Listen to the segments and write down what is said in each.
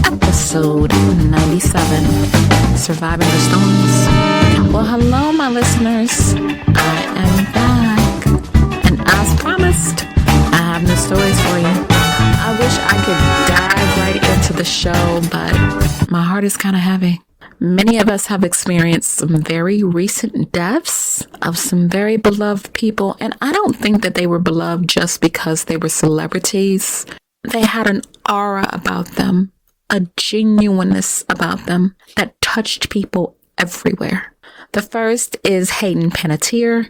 episode 97, Surviving the Storms. Well, hello, my listeners. I am back, and as promised, I have new stories for you. I wish I could dive right into the show, but my heart is kind of heavy. Many of us have experienced some very recent deaths of some very beloved people, and I don't think that they were beloved just because they were celebrities. They had an aura about them, a genuineness about them that touched people everywhere. The first is Hayden Panettiere.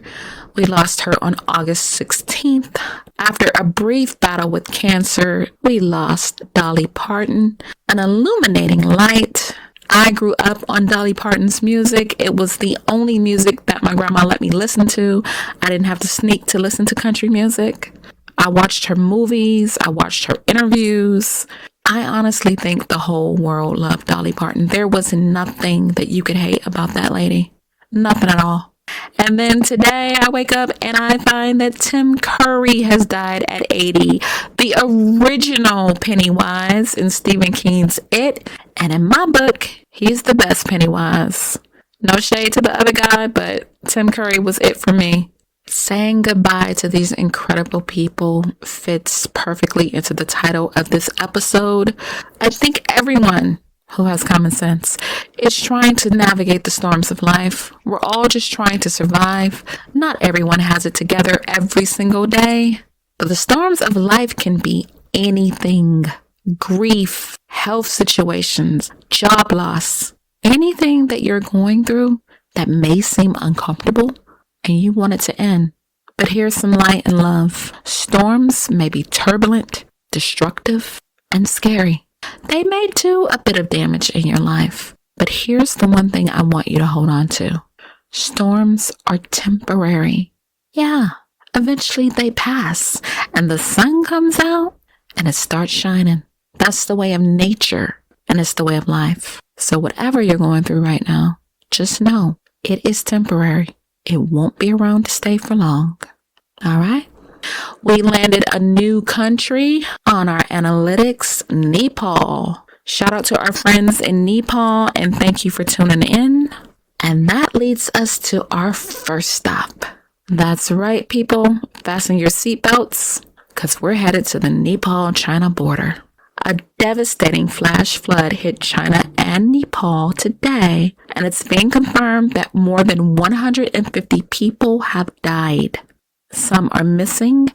We lost her on August 16th. After a brief battle with cancer, we lost Dolly Parton, an illuminating light. I grew up on Dolly Parton's music. It was the only music that my grandma let me listen to. I didn't have to sneak to listen to country music. I watched her movies. I watched her interviews. I honestly think the whole world loved Dolly Parton. There was nothing that you could hate about that lady. Nothing at all. And then today I wake up and I find that Tim Curry has died at 80. The original Pennywise in Stephen King's It. And in my book, he's the best Pennywise. No shade to the other guy, but Tim Curry was it for me. Saying goodbye to these incredible people fits perfectly into the title of this episode. I think everyone who has common sense is trying to navigate the storms of life. We're all just trying to survive. Not everyone has it together every single day, but the storms of life can be anything. Grief, health situations, job loss, anything that you're going through that may seem uncomfortable and you want it to end. But here's some light and love. Storms may be turbulent, destructive, and scary. They may do a bit of damage in your life, but here's the one thing I want you to hold on to. Storms are temporary. Yeah, eventually they pass and the sun comes out and it starts shining. That's the way of nature and it's the way of life. So whatever you're going through right now, just know it is temporary. It won't be around to stay for long. All right? We landed a new country on our analytics, Nepal. Shout out to our friends in Nepal and thank you for tuning in. And that leads us to our first stop. That's right, people. Fasten your seatbelts because we're headed to the Nepal-China border. A devastating flash flood hit China and Nepal today, and it's being confirmed that more than 150 people have died. Some are missing,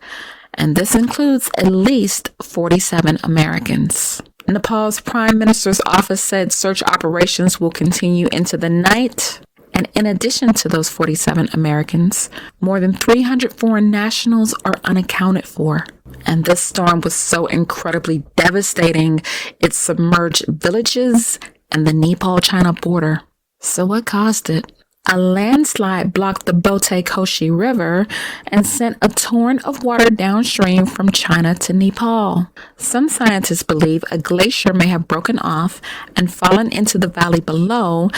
and this includes at least 47 Americans. Nepal's Prime Minister's office said search operations will continue into the night. And in addition to those 47 Americans, more than 300 foreign nationals are unaccounted for. And this storm was so incredibly devastating, it submerged villages and the Nepal-China border. So what caused it? A landslide blocked the Bote-Koshi River and sent a torrent of water downstream from China to Nepal. Some scientists believe a glacier may have broken off and fallen into the valley below,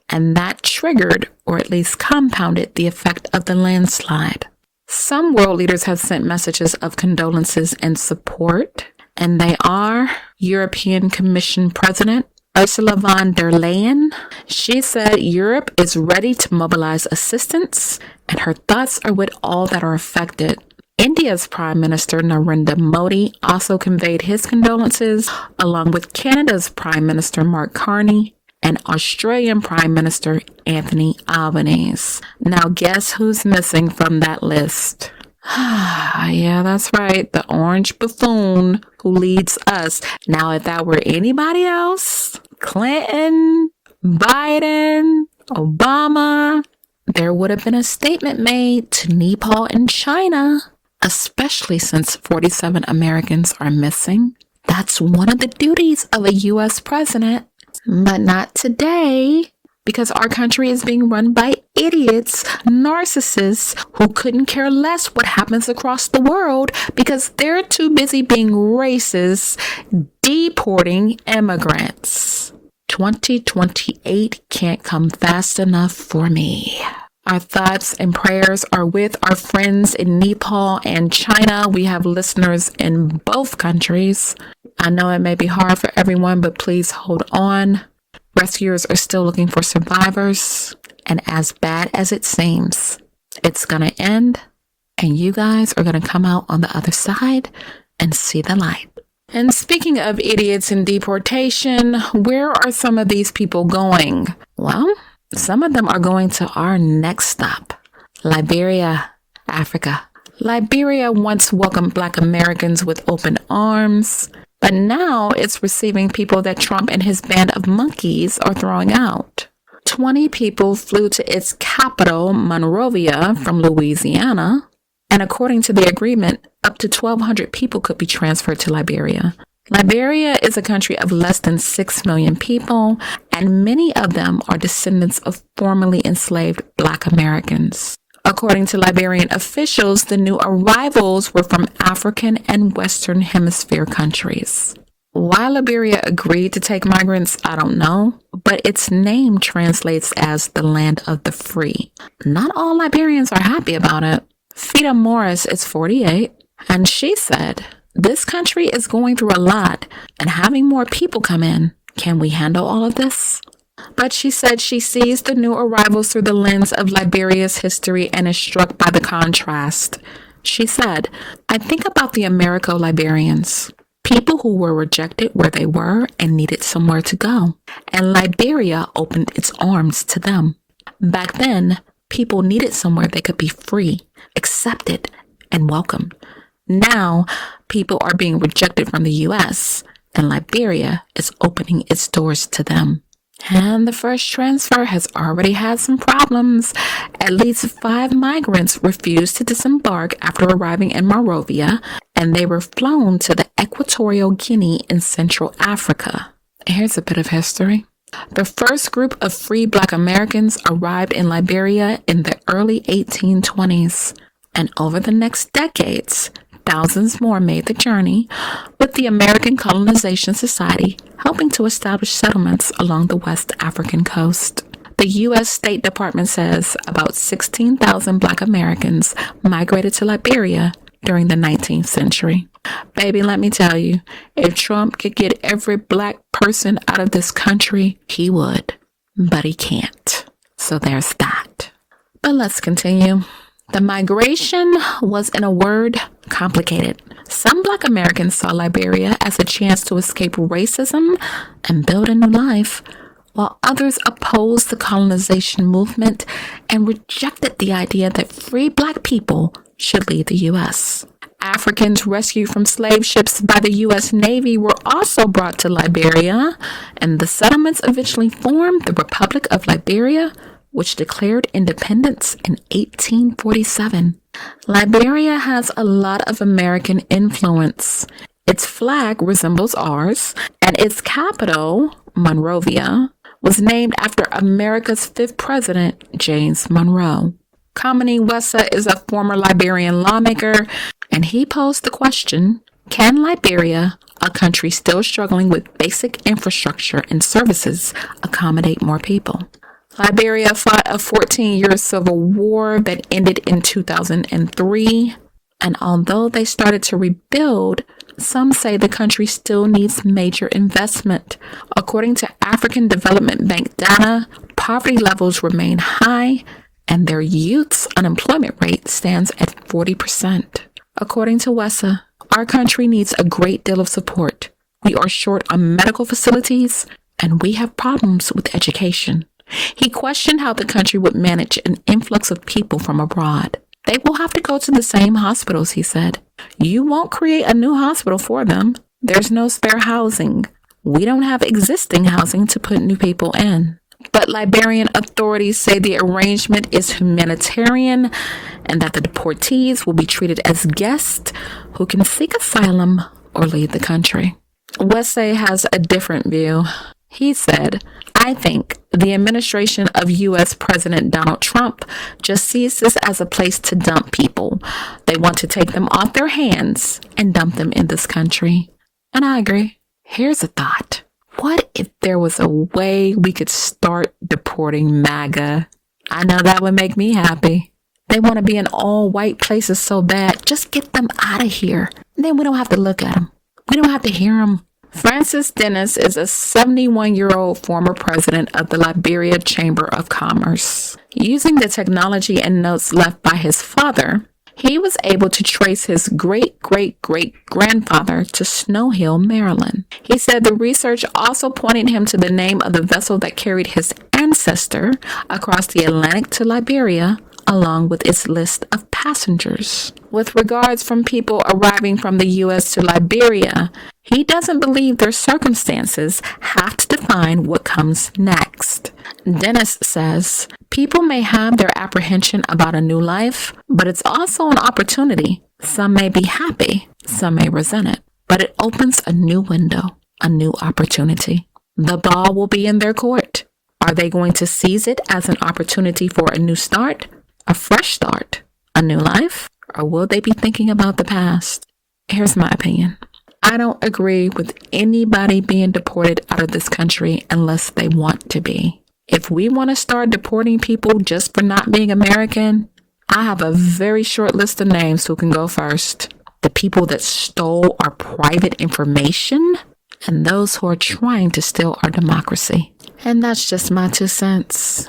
and that triggered, or at least compounded, the effect of the landslide. Some world leaders have sent messages of condolences and support, and they are European Commission President Ursula von der Leyen. She said Europe is ready to mobilize assistance, and her thoughts are with all that are affected. India's Prime Minister Narendra Modi also conveyed his condolences, along with Canada's Prime Minister Mark Carney and Australian Prime Minister Anthony Albanese. Now guess who's missing from that list? Yeah, that's right. The orange buffoon who leads us. Now, if that were anybody else, Clinton, Biden, Obama, there would have been a statement made to Nepal and China, especially since 47 Americans are missing. That's one of the duties of a U.S. president, but not today. Because our country is being run by idiots, narcissists who couldn't care less what happens across the world because they're too busy being racist, deporting immigrants. 2028 can't come fast enough for me. Our thoughts and prayers are with our friends in Nepal and China. We have listeners in both countries. I know it may be hard for everyone, but please hold on. Rescuers are still looking for survivors. And as bad as it seems, it's going to end. And you guys are going to come out on the other side and see the light. And speaking of idiots and deportation, where are some of these people going? Well, some of them are going to our next stop, Liberia, Africa. Liberia once welcomed Black Americans with open arms, but now it's receiving people that Trump and his band of monkeys are throwing out. 20 people flew to its capital, Monrovia, from Louisiana. And according to the agreement, up to 1,200 people could be transferred to Liberia. Liberia is a country of less than 6 million people, and many of them are descendants of formerly enslaved Black Americans. According to Liberian officials, the new arrivals were from African and Western Hemisphere countries. Why Liberia agreed to take migrants, I don't know, but its name translates as the land of the free. Not all Liberians are happy about it. Fida Morris is 48, and she said, "This country is going through a lot, and having more people come in, can we handle all of this?" But she said she sees the new arrivals through the lens of Liberia's history and is struck by the contrast. She said, "I think about the Americo-Liberians, people who were rejected where they were and needed somewhere to go, and Liberia opened its arms to them. Back then, people needed somewhere they could be free, accepted, and welcomed. Now, people are being rejected from the U.S., and Liberia is opening its doors to them." And the first transfer has already had some problems. At least 5 migrants refused to disembark after arriving in Monrovia, and they were flown to the Equatorial Guinea in Central Africa. Here's a bit of history. The first group of free Black Americans arrived in Liberia in the early 1820s, and over the next decades, thousands more made the journey, with the American Colonization Society helping to establish settlements along the West African coast. The U.S. State Department says about 16,000 Black Americans migrated to Liberia during the 19th century. Baby, let me tell you, if Trump could get every Black person out of this country, he would. But he can't. So there's that. But let's continue. The migration was, in a word, complicated. Some Black Americans saw Liberia as a chance to escape racism and build a new life, while others opposed the colonization movement and rejected the idea that free Black people should leave the U.S. Africans rescued from slave ships by the U.S. Navy were also brought to Liberia, and the settlements eventually formed the Republic of Liberia, which declared independence in 1847. Liberia has a lot of American influence. Its flag resembles ours, and its capital, Monrovia, was named after America's 5th president, James Monroe. Kamini Wesa is a former Liberian lawmaker, and he posed the question, can Liberia, a country still struggling with basic infrastructure and services, accommodate more people? Liberia fought a 14-year civil war that ended in 2003, and although they started to rebuild, some say the country still needs major investment. According to African Development Bank data, poverty levels remain high, and their youth's unemployment rate stands at 40%. According to WESA, our country needs a great deal of support. We are short on medical facilities, and we have problems with education. He questioned how the country would manage an influx of people from abroad. They will have to go to the same hospitals, he said. You won't create a new hospital for them. There's no spare housing. We don't have existing housing to put new people in. But Liberian authorities say the arrangement is humanitarian and that the deportees will be treated as guests who can seek asylum or leave the country. Wese has a different view. He said, I think the administration of U.S. President Donald Trump just sees this as a place to dump people. They want to take them off their hands and dump them in this country. And I agree. Here's a thought. What if there was a way we could start deporting MAGA? I know that would make me happy. They want to be in all white places so bad. Just get them out of here. And then we don't have to look at them. We don't have to hear them. Francis Dennis is a 71-year-old former president of the Liberia Chamber of Commerce. Using the technology and notes left by his father, he was able to trace his great-great-great-grandfather to Snow Hill, Maryland. He said the research also pointed him to the name of the vessel that carried his ancestor across the Atlantic to Liberia, along with its list of passengers. With regards from people arriving from the U.S. to Liberia, he doesn't believe their circumstances have to define what comes next. Dennis says, people may have their apprehension about a new life, but it's also an opportunity. Some may be happy, some may resent it, but it opens a new window, a new opportunity. The ball will be in their court. Are they going to seize it as an opportunity for a new start? A fresh start, a new life, or will they be thinking about the past? Here's my opinion. I don't agree with anybody being deported out of this country unless they want to be. If we want to start deporting people just for not being American, I have a very short list of names who can go first. The people that stole our private information and those who are trying to steal our democracy. And that's just my 2 cents.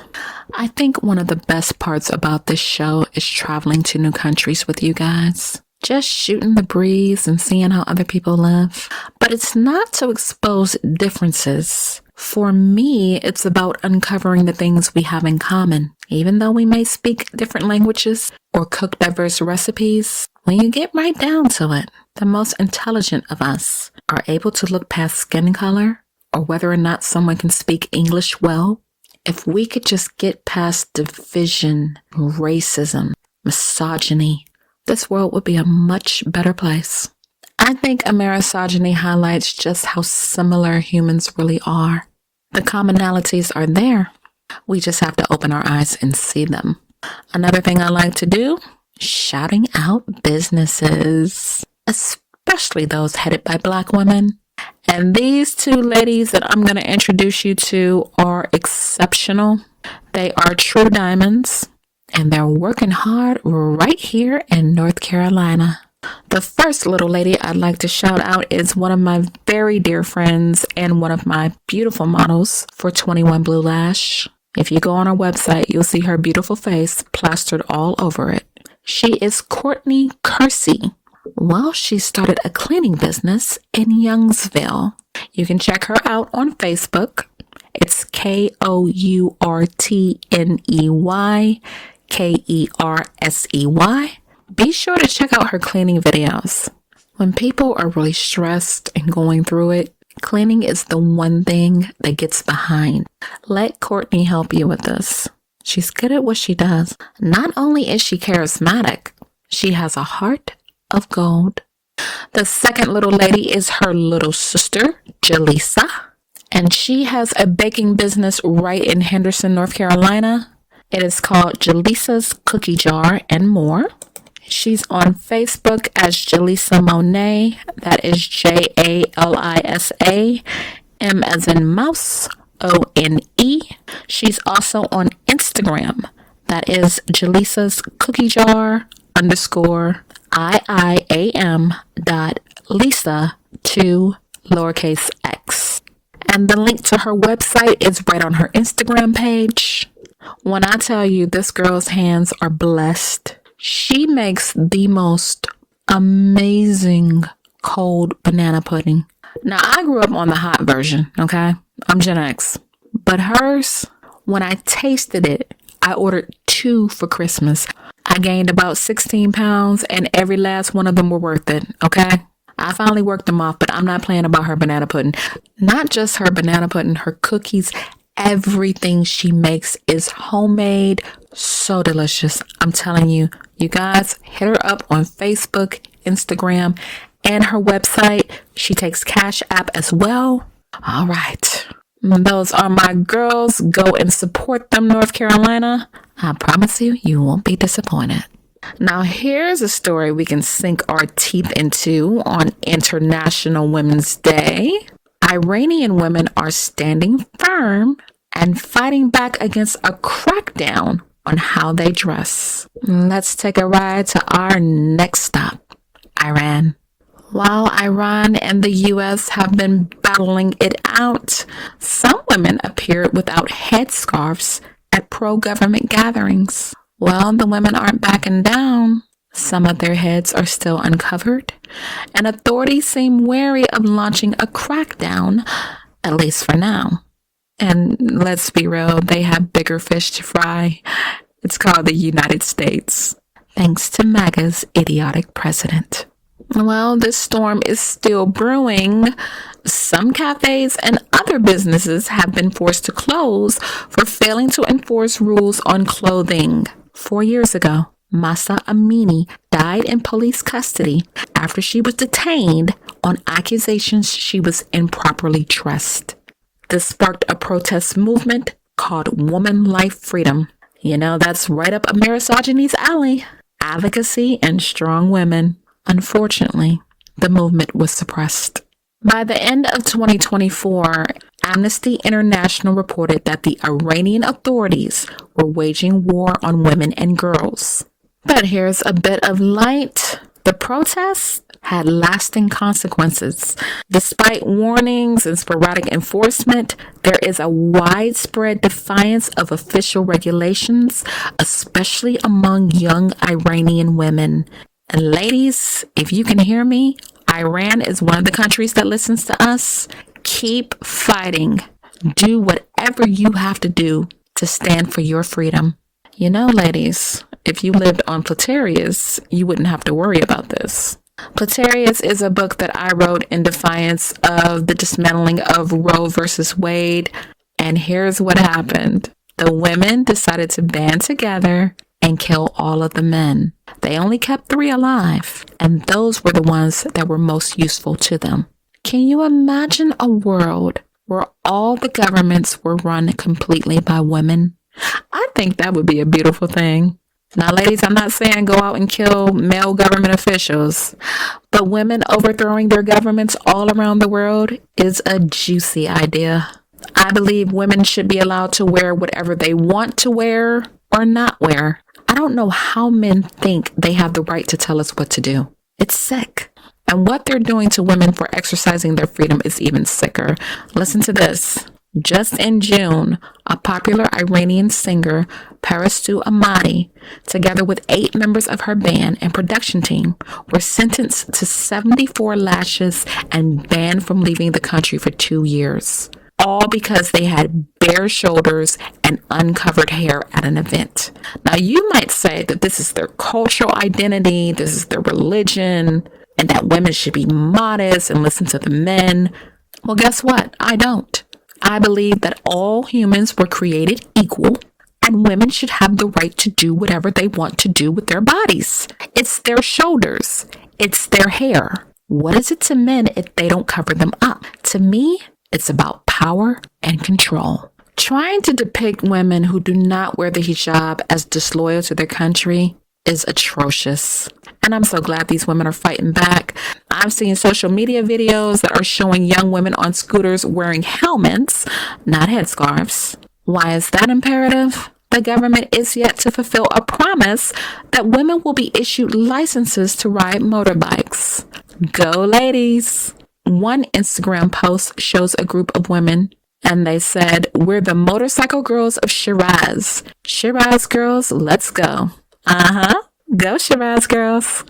I think one of the best parts about this show is traveling to new countries with you guys. Just shooting the breeze and seeing how other people live. But it's not to expose differences. For me, it's about uncovering the things we have in common. Even though we may speak different languages or cook diverse recipes, when you get right down to it, the most intelligent of us are able to look past skin color or whether or not someone can speak English well. If we could just get past division, racism, misogyny, this world would be a much better place. I think misogyny highlights just how similar humans really are. The commonalities are there. We just have to open our eyes and see them. Another thing I like to do, shouting out businesses, especially those headed by Black women. And these 2 ladies that I'm going to introduce you to are exceptional. They are true diamonds, and they're working hard right here in North Carolina. The first little lady I'd like to shout out is one of my very dear friends and one of my beautiful models for 21 Blue Lash. If you go on our website, you'll see her beautiful face plastered all over it. She is Courtney Kersey. Well, she started a cleaning business in Youngsville. You can check her out on Facebook. It's KOURTNEYKERSEY. Be sure to check out her cleaning videos. When people are really stressed and going through it, cleaning is the one thing that gets behind. Let Courtney help you with this. She's good at what she does. Not only is she charismatic, she has a heart of gold. The second little lady is her little sister, Jaleesa, and she has a baking business right in Henderson, North Carolina. It is called Jaleesa's Cookie Jar and More. She's on Facebook as Jaleesa Monet. That is Jalisa, M as in mouse, ONE. She's also on Instagram. That is Jaleesa's Cookie Jar _ IIAM.Lisa2 lowercase x. And the link to her website is right on her Instagram page. When I tell you this girl's hands are blessed, she makes the most amazing cold banana pudding. Now, I grew up on the hot version, okay? I'm Gen X. But hers, when I tasted it, I ordered 2 for Christmas. I gained about 16 pounds and every last one of them were worth it, okay? I finally worked them off, but I'm not playing about her banana pudding. Not just her banana pudding, her cookies, everything she makes is homemade, so delicious. I'm telling you, you guys, hit her up on Facebook, Instagram, and her website. She takes Cash App as well. All right. Those are my girls. Go and support them, North Carolina. I promise you, you won't be disappointed. Now, here's a story we can sink our teeth into on International Women's Day. Iranian women are standing firm and fighting back against a crackdown on how they dress. Let's take a ride to our next stop, Iran. While Iran and the U.S. have been battling it out, some women appeared without headscarves at pro-government gatherings. Well, the women aren't backing down. Some of their heads are still uncovered, and authorities seem wary of launching a crackdown, at least for now. And let's be real, they have bigger fish to fry. It's called the United States, thanks to MAGA's idiotic president. Well, this storm is still brewing. Some cafes and other businesses have been forced to close for failing to enforce rules on clothing. 4 years ago, Masa Amini died in police custody after she was detained on accusations she was improperly dressed. This sparked a protest movement called Woman Life Freedom. You know, that's right up misogyny's alley. Advocacy and strong women. Unfortunately, the movement was suppressed. By the end of 2024, Amnesty International reported that the Iranian authorities were waging war on women and girls. But here's a bit of light. The protests had lasting consequences. Despite warnings and sporadic enforcement, there is a widespread defiance of official regulations, especially among young Iranian women. And ladies, if you can hear me, Iran is one of the countries that listens to us. Keep fighting. Do whatever you have to do to stand for your freedom. You know, ladies, if you lived on Platirius, you wouldn't have to worry about this. Platirius is a book that I wrote in defiance of the dismantling of Roe versus Wade. And here's what happened. The women decided to band together and kill all of the men. They only kept 3 alive, and those were the ones that were most useful to them. Can you imagine a world where all the governments were run completely by women? I think that would be a beautiful thing. Now, ladies, I'm not saying go out and kill male government officials, but women overthrowing their governments all around the world is a juicy idea. I believe women should be allowed to wear whatever they want to wear or not wear. I don't know how men think they have the right to tell us what to do. It's sick. And what they're doing to women for exercising their freedom is even sicker. Listen to this. Just in June, a popular Iranian singer, Parastu Ahmadi, together with 8 members of her band and production team, were sentenced to 74 lashes and banned from leaving the country for 2 years. All because they had bare shoulders and uncovered hair at an event. Now, you might say that this is their cultural identity, this is their religion, and that women should be modest and listen to the men. Well, guess what? I don't. I believe that all humans were created equal, and women should have the right to do whatever they want to do with their bodies. It's their shoulders. It's their hair. What is it to men if they don't cover them up? To me, it's about power and control. Trying to depict women who do not wear the hijab as disloyal to their country is atrocious. And I'm so glad these women are fighting back. I've seen social media videos that are showing young women on scooters wearing helmets, not headscarves. Why is that imperative? The government is yet to fulfill a promise that women will be issued licenses to ride motorbikes. Go, ladies. One Instagram post shows a group of women, and they said, "We're the motorcycle girls of Shiraz. Shiraz girls, let's go." Go Shiraz girls.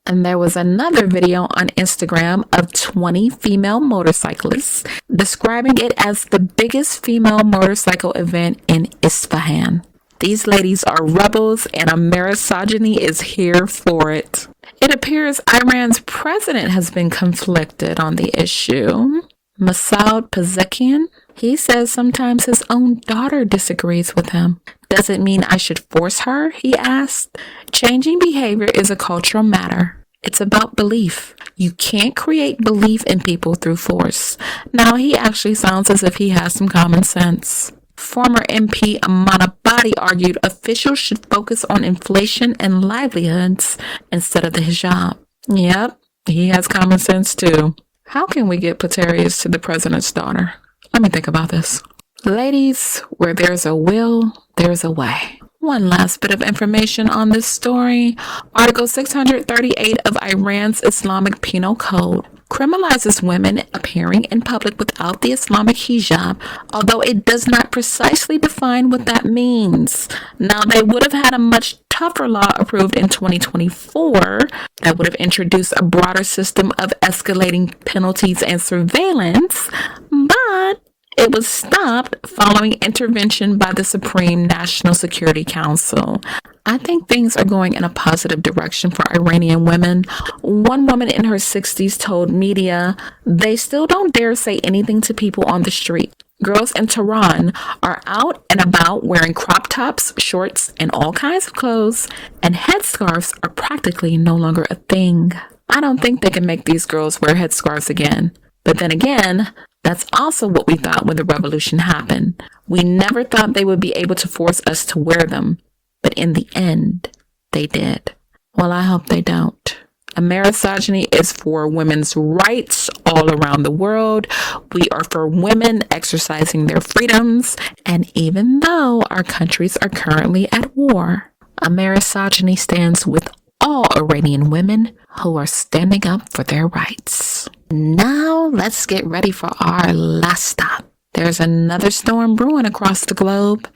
And there was another video on Instagram of 20 female motorcyclists describing it as the biggest female motorcycle event in Isfahan. These ladies are rebels, and a misogyny is here for it. It appears Iran's president has been conflicted on the issue. Masoud Pezeshkian, he says sometimes his own daughter disagrees with him. Does it mean I should force her? He asked. Changing behavior is a cultural matter. It's about belief. You can't create belief in people through force. Now he actually sounds as if he has some common sense. Former MP Amanabadi argued officials should focus on inflation and livelihoods instead of the hijab. Yep, he has common sense too. How can we get Platirius to the president's daughter? Let me think about this. Ladies, where there's a will, there's a way. One last bit of information on this story. Article 638 of Iran's Islamic Penal Code criminalizes women appearing in public without the Islamic hijab, although it does not precisely define what that means. Now, they would have had a much tougher law approved in 2024 that would have introduced a broader system of escalating penalties and surveillance, but it was stopped following intervention by the Supreme National Security Council. I think things are going in a positive direction for Iranian women. One woman in her 60s told media they still don't dare say anything to people on the street. Girls in Tehran are out and about wearing crop tops, shorts, and all kinds of clothes, and headscarves are practically no longer a thing. I don't think they can make these girls wear headscarves again. But then again, that's also what we thought when the revolution happened. We never thought they would be able to force us to wear them. But in the end, they did. Well, I hope they don't. Misogyny is for women's rights all around the world. We are for women exercising their freedoms. And even though our countries are currently at war, misogyny stands with all Iranian women who are standing up for their rights. Now, let's get ready for our last stop. There's another storm brewing across the globe.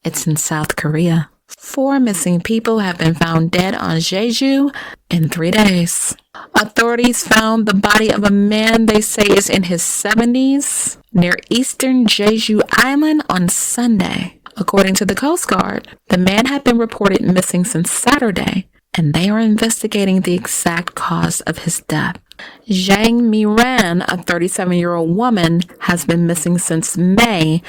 It's in South Korea. 4 missing people have been found dead on Jeju in 3 days. Authorities found the body of a man they say is in his 70s near eastern Jeju Island on Sunday. According to the Coast Guard, the man had been reported missing since Saturday, and they are investigating the exact cause of his death. Zhang Miran, a 37-year-old woman, has been missing since May,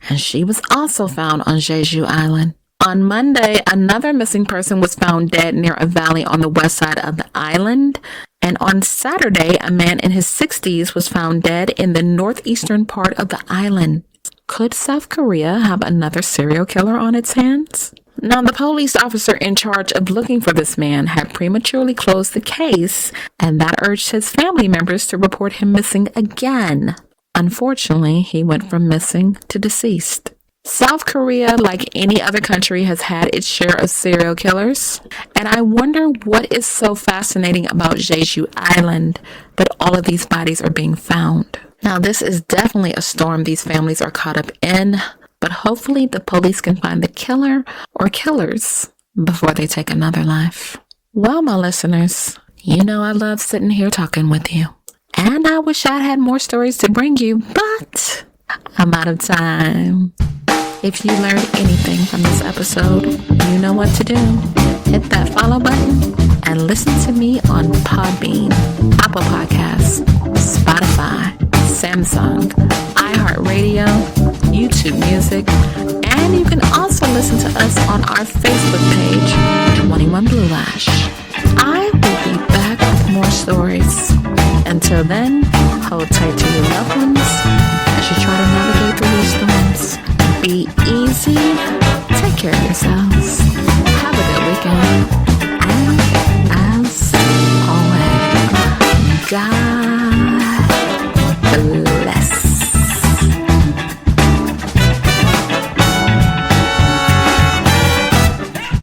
and she was also found on Jeju Island. On Monday, another missing person was found dead near a valley on the west side of the island. And on Saturday, a man in his 60s was found dead in the northeastern part of the island. Could South Korea have another serial killer on its hands? Now, the police officer in charge of looking for this man had prematurely closed the case, and that urged his family members to report him missing again. Unfortunately, he went from missing to deceased. South Korea, like any other country, has had its share of serial killers, and I wonder what is so fascinating about Jeju Island that all of these bodies are being found. Now, this is definitely a storm these families are caught up in, but hopefully the police can find the killer or killers before they take another life. Well, my listeners, you know I love sitting here talking with you, and I wish I had more stories to bring you, but I'm out of time. If you learned anything from this episode, you know what to do. Hit that follow button and listen to me on Podbean, Apple Podcasts, Spotify, Samsung, iHeartRadio, YouTube Music, and you can also listen to us on our Facebook page, 21 Blue Lash. I will be back with more stories. Until then, hold tight to your loved ones as you try to navigate through these storms. Be easy. Take care of yourselves. Have a good weekend.